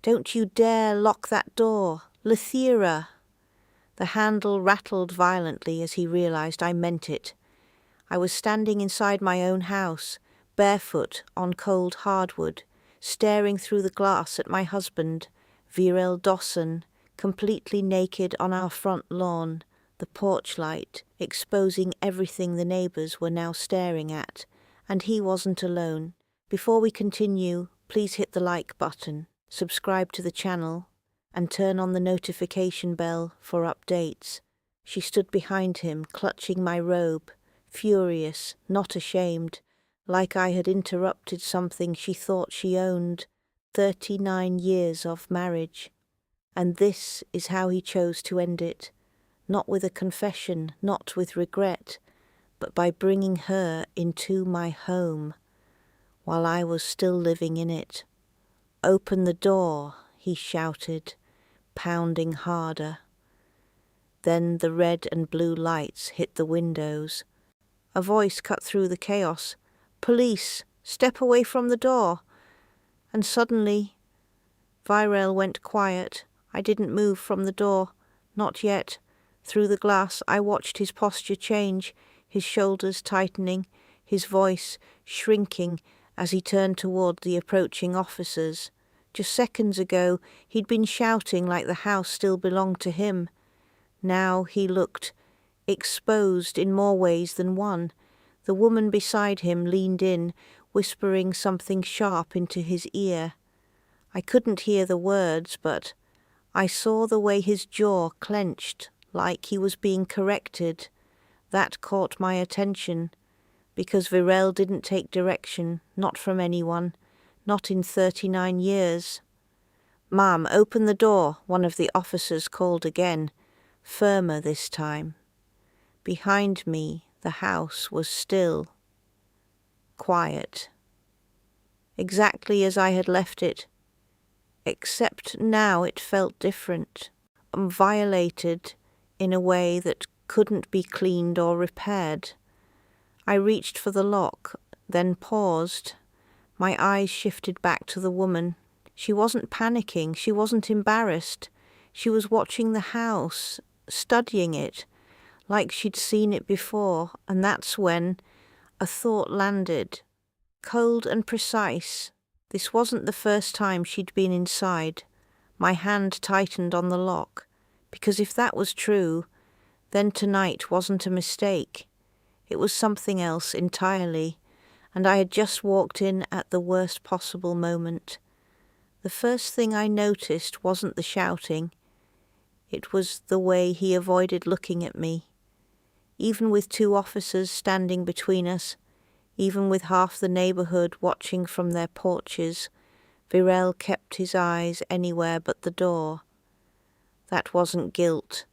"Don't you dare lock that door! Lethera!" The handle rattled violently as he realized I meant it. I was standing inside my own house, barefoot on cold hardwood, staring through the glass at my husband, Viral Dawson, completely naked on our front lawn, the porch light exposing everything the neighbors were now staring at, and he wasn't alone. Before we continue, please hit the like button, subscribe to the channel, and turn on the notification bell for updates. She stood behind him, clutching my robe, furious, not ashamed, like I had interrupted something she thought she owned. 39 years of marriage. And this is how he chose to end it. Not with a confession, not with regret, but by bringing her into my home, while I was still living in it. "Open the door," he shouted, pounding harder. Then the red and blue lights hit the windows. A voice cut through the chaos. "Police, step away from the door." And suddenly, Viral went quiet. I didn't move from the door. Not yet. Through the glass, I watched his posture change, his shoulders tightening, his voice shrinking as he turned toward the approaching officers. Just seconds ago, he'd been shouting like the house still belonged to him. Now he looked exposed in more ways than one. The woman beside him leaned in, whispering something sharp into his ear. I couldn't hear the words, but I saw the way his jaw clenched, like he was being corrected. That caught my attention, because Viral didn't take direction, not from anyone, not in 39 years. "Ma'am, open the door," one of the officers called again, firmer this time. Behind me, the house was still, quiet, exactly as I had left it, except now it felt different, violated in a way that couldn't be cleaned or repaired. I reached for the lock, then paused. My eyes shifted back to the woman. She wasn't panicking, she wasn't embarrassed. She was watching the house, studying it, like she'd seen it before, and that's when a thought landed, cold and precise. This wasn't the first time she'd been inside. My hand tightened on the lock, because if that was true, then tonight wasn't a mistake. It was something else entirely, and I had just walked in at the worst possible moment. The first thing I noticed wasn't the shouting. It was the way he avoided looking at me. Even with 2 officers standing between us, even with half the neighborhood watching from their porches, Viral kept his eyes anywhere but the door. That wasn't guilt.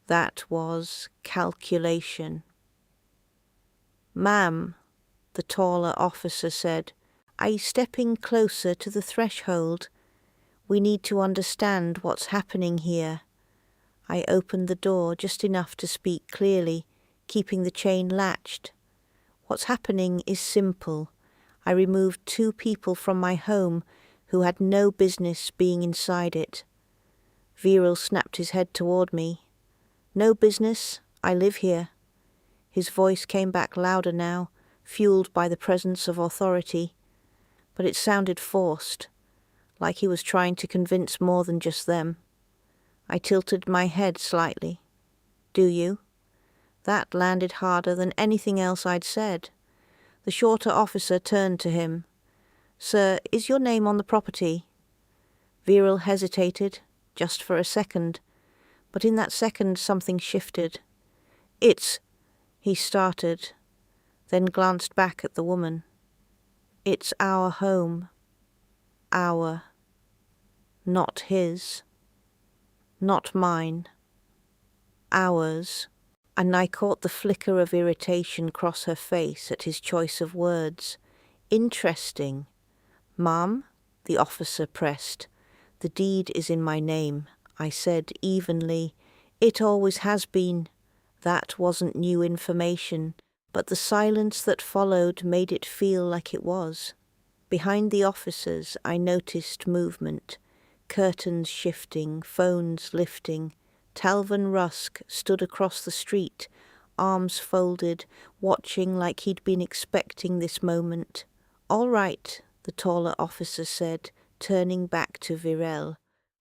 That was calculation. "Ma'am," the taller officer said, "are you stepping closer to the threshold? We need to understand what's happening here." I opened the door just enough to speak clearly, keeping the chain latched. "What's happening is simple. I removed 2 people from my home who had no business being inside it." Viral snapped his head toward me. "No business? I live here." His voice came back louder now, fueled by the presence of authority, but it sounded forced, like he was trying to convince more than just them. I tilted my head slightly. "Do you?" That landed harder than anything else I'd said. The shorter officer turned to him. "Sir, is your name on the property?" Viral hesitated, just for a second, but in that second something shifted. "It's—" he started, then glanced back at the woman. "It's our home. Our. Not his. Not mine. Ours." And I caught the flicker of irritation cross her face at his choice of words. "Interesting. Ma'am," the officer pressed. "The deed is in my name," I said evenly. "It always has been." That wasn't new information, but the silence that followed made it feel like it was. Behind the officers, I noticed movement. Curtains shifting, phones lifting. Talvin Rusk stood across the street, arms folded, watching like he'd been expecting this moment. "All right," the taller officer said, turning back to Virel.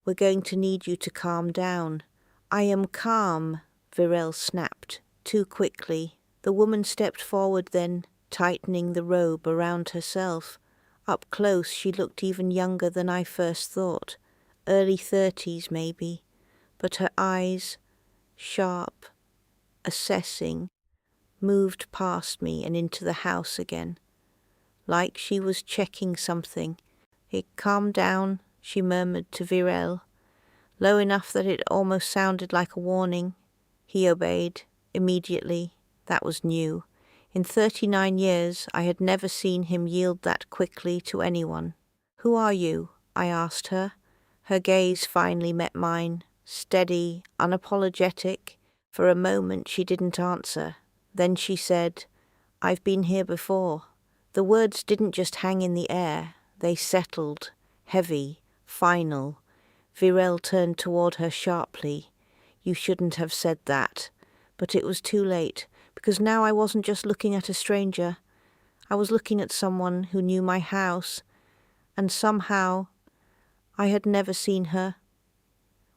"We're going to need you to calm down." "I am calm," Virel snapped, too quickly. The woman stepped forward then, tightening the robe around herself. Up close she looked even younger than I first thought. Early 30s maybe, but her eyes, sharp, assessing, moved past me and into the house again, like she was checking something. "Calm down," she murmured to Virel, low enough that it almost sounded like a warning. He obeyed, immediately. That was new. In 39 years I had never seen him yield that quickly to anyone. "Who are you?" I asked her. Her gaze finally met mine, steady, unapologetic. For a moment she didn't answer. Then she said, "I've been here before." The words didn't just hang in the air. They settled, heavy, final. Virel turned toward her sharply. "You shouldn't have said that." But it was too late, because now I wasn't just looking at a stranger. I was looking at someone who knew my house, and somehow I had never seen her.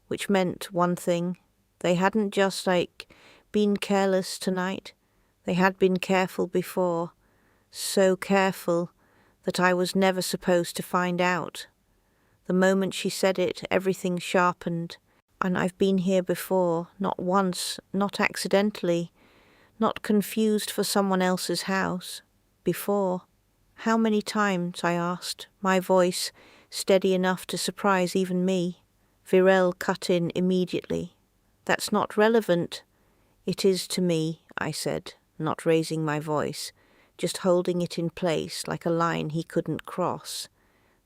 Which meant one thing. They hadn't just, been careless tonight. They had been careful before. So careful that I was never supposed to find out. The moment she said it, everything sharpened. And I've been here before, not once, not accidentally, not confused for someone else's house. Before. "How many times?" I asked, my voice steady enough to surprise even me. Virel cut in immediately. "That's not relevant." "It is to me," I said, not raising my voice, just holding it in place like a line he couldn't cross.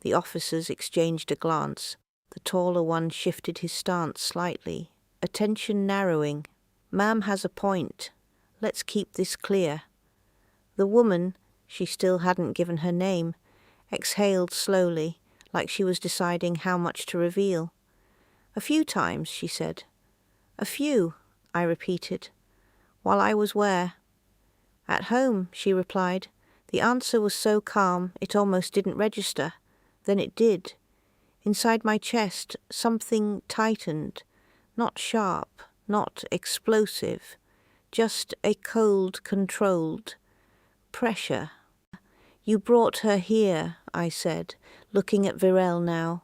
The officers exchanged a glance. The taller one shifted his stance slightly, attention narrowing. "Ma'am has a point. Let's keep this clear." The woman, she still hadn't given her name, exhaled slowly, like she was deciding how much to reveal. "A few times," she said. "A few," I repeated. "While I was where?" "At home," she replied. The answer was so calm it almost didn't register. Then it did. Inside my chest, something tightened, not sharp, not explosive, just a cold, controlled pressure. "You brought her here," I said, looking at Virel now.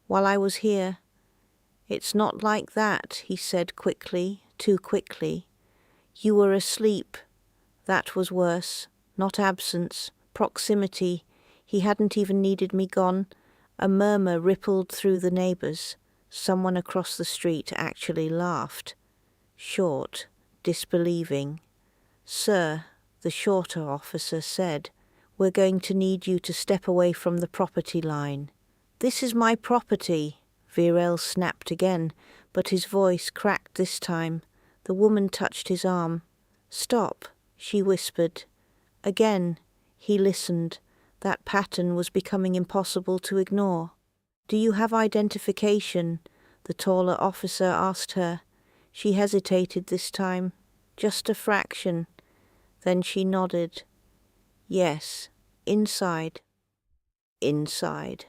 "While I was here." "It's not like that," he said quickly, too quickly. "You were asleep." That was worse. Not absence, proximity. He hadn't even needed me gone. A murmur rippled through the neighbors. Someone across the street actually laughed. Short, disbelieving. "Sir," the shorter officer said, "we're going to need you to step away from the property line." "This is my property," Virel snapped again, but his voice cracked this time. The woman touched his arm. "Stop," she whispered. Again, he listened. That pattern was becoming impossible to ignore. "Do you have identification?" the taller officer asked her. She hesitated this time, just a fraction. Then she nodded. "Yes, inside." Inside.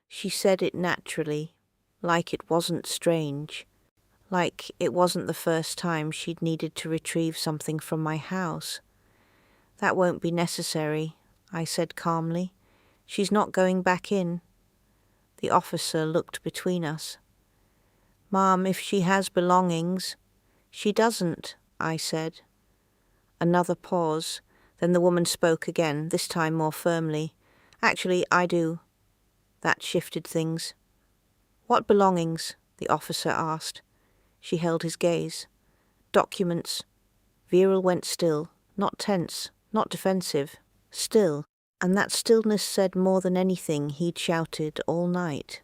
She said it naturally, like it wasn't strange, like it wasn't the first time she'd needed to retrieve something from my house. "That won't be necessary," I said calmly. "She's not going back in." The officer looked between us. "Ma'am, if she has belongings." "She doesn't," I said. Another pause. Then the woman spoke again, this time more firmly. "Actually, I do." That shifted things. "What belongings?" the officer asked. She held his gaze. "Documents." Virel went still, not tense, not defensive, still. And that stillness said more than anything he'd shouted all night.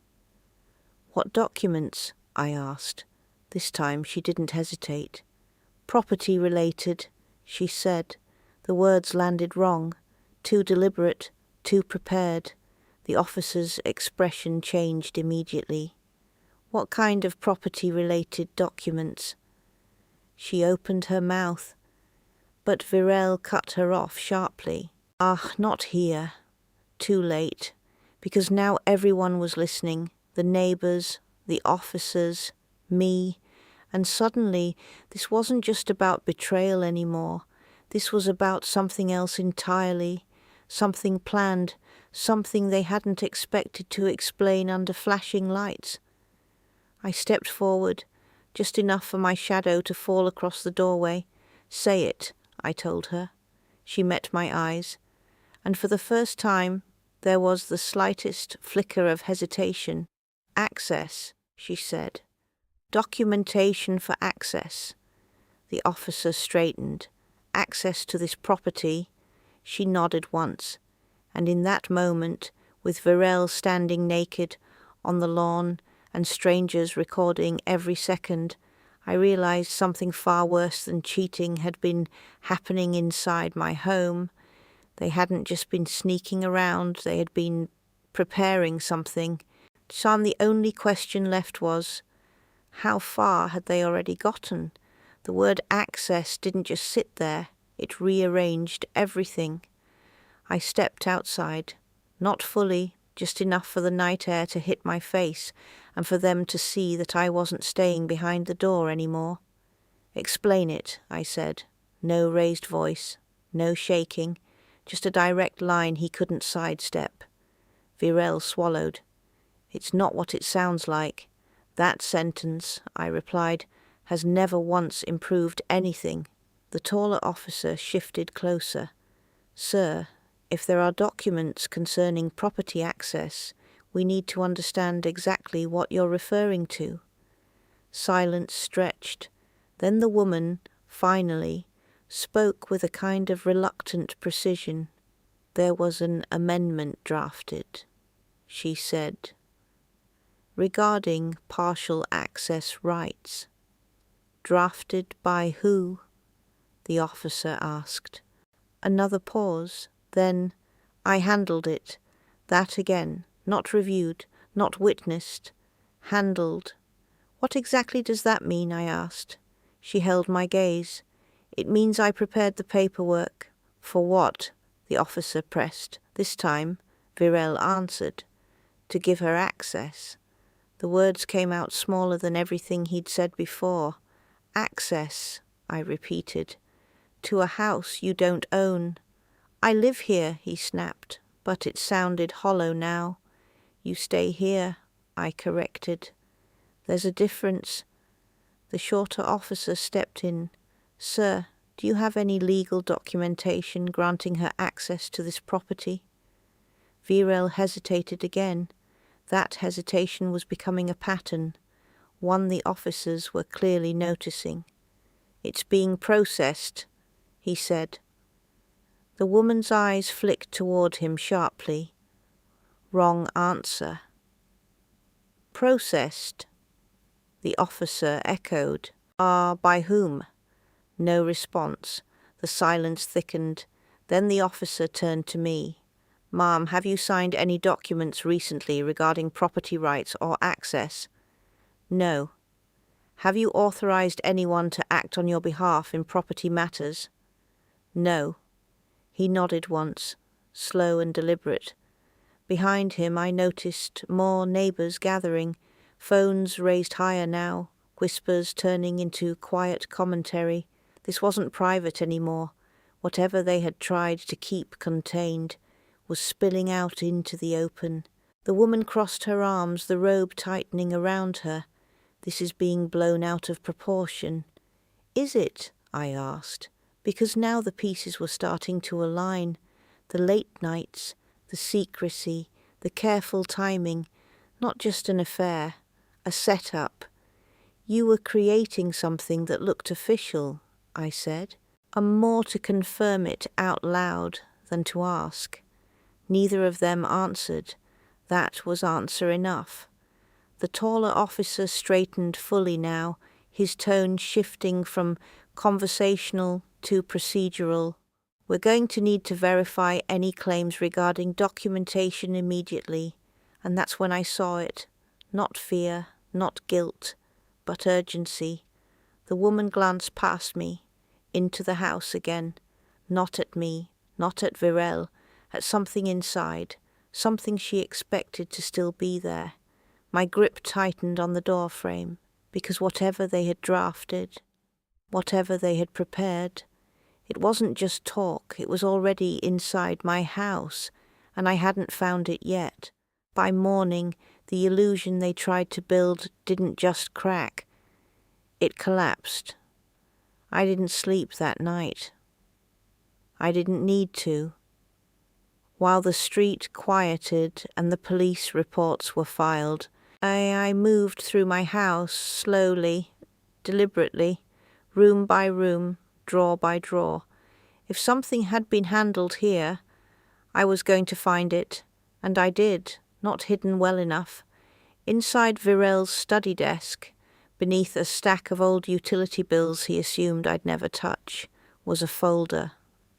"What documents?" I asked. This time she didn't hesitate. "Property related," she said. The words landed wrong, too deliberate, too prepared. The officer's expression changed immediately. What kind of property-related documents? She opened her mouth, but Virel cut her off sharply. Ah, not here. Too late, because now everyone was listening, the neighbors, the officers, me, and suddenly this wasn't just about betrayal anymore. This was about something else entirely, something planned, something they hadn't expected to explain under flashing lights. I stepped forward, just enough for my shadow to fall across the doorway. "Say it," I told her. She met my eyes, and for the first time there was the slightest flicker of hesitation. "Access," she said. "Documentation for access." The officer straightened. "Access to this property." She nodded once, and in that moment, with Virel standing naked on the lawn and strangers recording every second, I realized something far worse than cheating had been happening inside my home. They hadn't just been sneaking around, they had been preparing something. So the only question left was, how far had they already gotten? The word access didn't just sit there, it rearranged everything. I stepped outside, not fully, just enough for the night air to hit my face and for them to see that I wasn't staying behind the door anymore. "Explain it," I said. No raised voice, no shaking, just a direct line he couldn't sidestep. Virel swallowed. "It's not what it sounds like." "That sentence," I replied, "has never once improved anything." The taller officer shifted closer. "Sir, if there are documents concerning property access, we need to understand exactly what you're referring to." Silence stretched. Then the woman, finally, spoke with a kind of reluctant precision. "There was an amendment drafted," she said, "regarding partial access rights." "Drafted by who?" the officer asked. Another pause. Then, "I handled it." That again. Not reviewed, not witnessed. Handled. "What exactly does that mean?" I asked. She held my gaze. "It means I prepared the paperwork." "For what?" the officer pressed. This time, Virel answered. "To give her access." The words came out smaller than everything he'd said before. "Access," I repeated, "to a house you don't own." "I live here," he snapped, but it sounded hollow now. "You stay here," I corrected. "There's a difference." The shorter officer stepped in. "Sir, do you have any legal documentation granting her access to this property?" Virel hesitated again. That hesitation was becoming a pattern, one the officers were clearly noticing. "It's being processed," he said. The woman's eyes flicked toward him sharply. "Wrong answer." "Processed?" the officer echoed. "Ah, by whom?" No response. The silence thickened. Then the officer turned to me. "Ma'am, have you signed any documents recently regarding property rights or access?" "No." "Have you authorized anyone to act on your behalf in property matters?" "No." He nodded once, slow and deliberate. Behind him I noticed more neighbors gathering, phones raised higher now, whispers turning into quiet commentary. This wasn't private anymore. Whatever they had tried to keep contained was spilling out into the open. The woman crossed her arms, the robe tightening around her. "This is being blown out of proportion." "Is it?" I asked, because now the pieces were starting to align. The late nights, the secrecy, the careful timing, not just an affair, a setup. "You were creating something that looked official," I said. "I'm more to confirm it out loud than to ask." Neither of them answered. That was answer enough. The taller officer straightened fully now, his tone shifting from conversational to procedural. We're going to need to verify any claims regarding documentation immediately, and that's when I saw it. Not fear, not guilt, but urgency. The woman glanced past me, into the house again, not at me, not at Virel, at something inside, something she expected to still be there. My grip tightened on the door frame, because whatever they had drafted, whatever they had prepared, it wasn't just talk, it was already inside my house, and I hadn't found it yet. By morning, the illusion they tried to build didn't just crack, it collapsed. I didn't sleep that night. I didn't need to. While the street quieted and the police reports were filed, I moved through my house slowly, deliberately, room by room, drawer by drawer. If something had been handled here, I was going to find it, and I did, not hidden well enough. Inside Virel's study desk, beneath a stack of old utility bills he assumed I'd never touch, was a folder,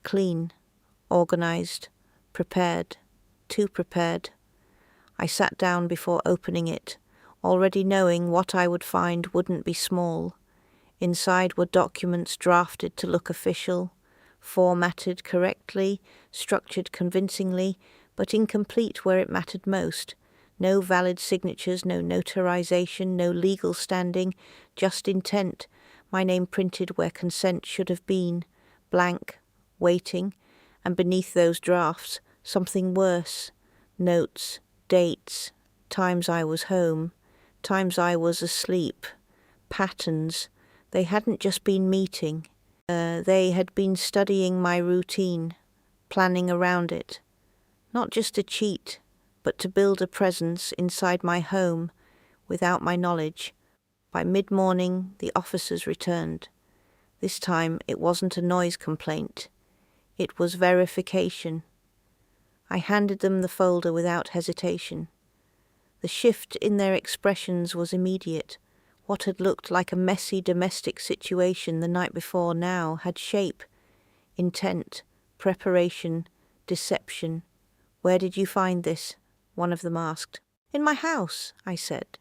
clean, organized, prepared, too prepared. I sat down before opening it, already knowing what I would find wouldn't be small. Inside were documents drafted to look official, formatted correctly, structured convincingly, but incomplete where it mattered most. No valid signatures, no notarization, no legal standing, just intent, my name printed where consent should have been, blank, waiting, and beneath those drafts, something worse, notes, dates, times I was home, times I was asleep, patterns. They hadn't just been meeting, they had been studying my routine, planning around it. Not just to cheat, but to build a presence inside my home without my knowledge. By mid-morning, the officers returned. This time it wasn't a noise complaint. It was verification. I handed them the folder without hesitation. The shift in their expressions was immediate. What had looked like a messy domestic situation the night before now had shape, intent, preparation, deception. "Where did you find this?" one of them asked. "In my house," I said.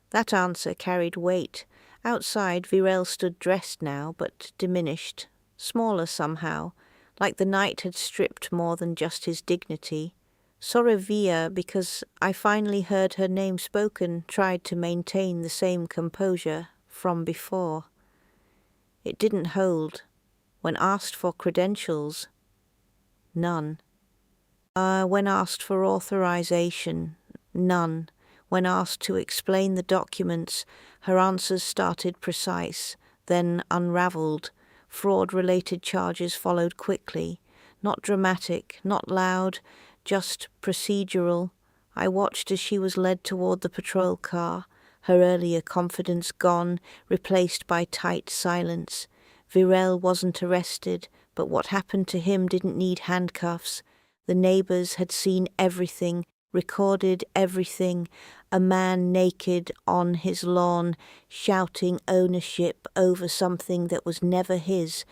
That answer carried weight. Outside, Virel stood dressed now, but diminished, smaller somehow, like the night had stripped more than just his dignity. Sorovia, because I finally heard her name spoken, tried to maintain the same composure from before. It didn't hold. When asked for credentials, none. When asked for authorization, none. When asked to explain the documents, her answers started precise, then unraveled. Fraud-related charges followed quickly. Not dramatic, not loud, just procedural. I watched as she was led toward the patrol car, her earlier confidence gone, replaced by tight silence. Virel wasn't arrested, but what happened to him didn't need handcuffs. The neighbors had seen everything, recorded everything. A man naked on his lawn, shouting ownership over something that was never his.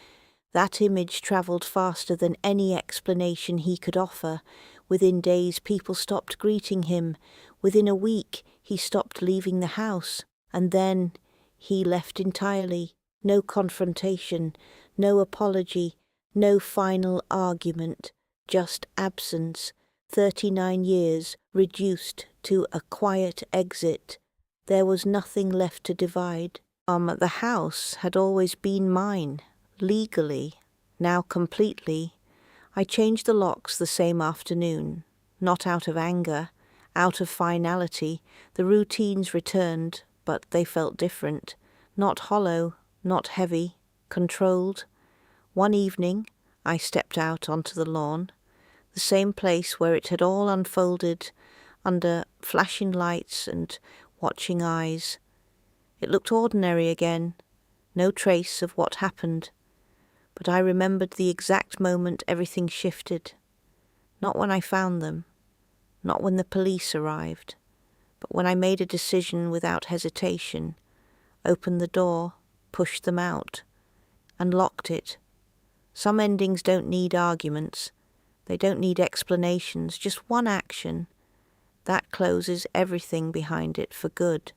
That image traveled faster than any explanation he could offer. Within days, people stopped greeting him. Within a week, he stopped leaving the house. And then he left entirely. No confrontation, no apology, no final argument, just absence. 39 years reduced to a quiet exit. There was nothing left to divide. The house had always been mine, legally, now completely. I changed the locks the same afternoon, not out of anger, out of finality. The routines returned, but they felt different. Not hollow, not heavy, controlled. One evening, I stepped out onto the lawn, the same place where it had all unfolded under flashing lights and watching eyes. It looked ordinary again, no trace of what happened. But I remembered the exact moment everything shifted. Not when I found them, not when the police arrived, but when I made a decision without hesitation, opened the door, pushed them out, and locked it. Some endings don't need arguments. They don't need explanations, just one action. That closes everything behind it for good.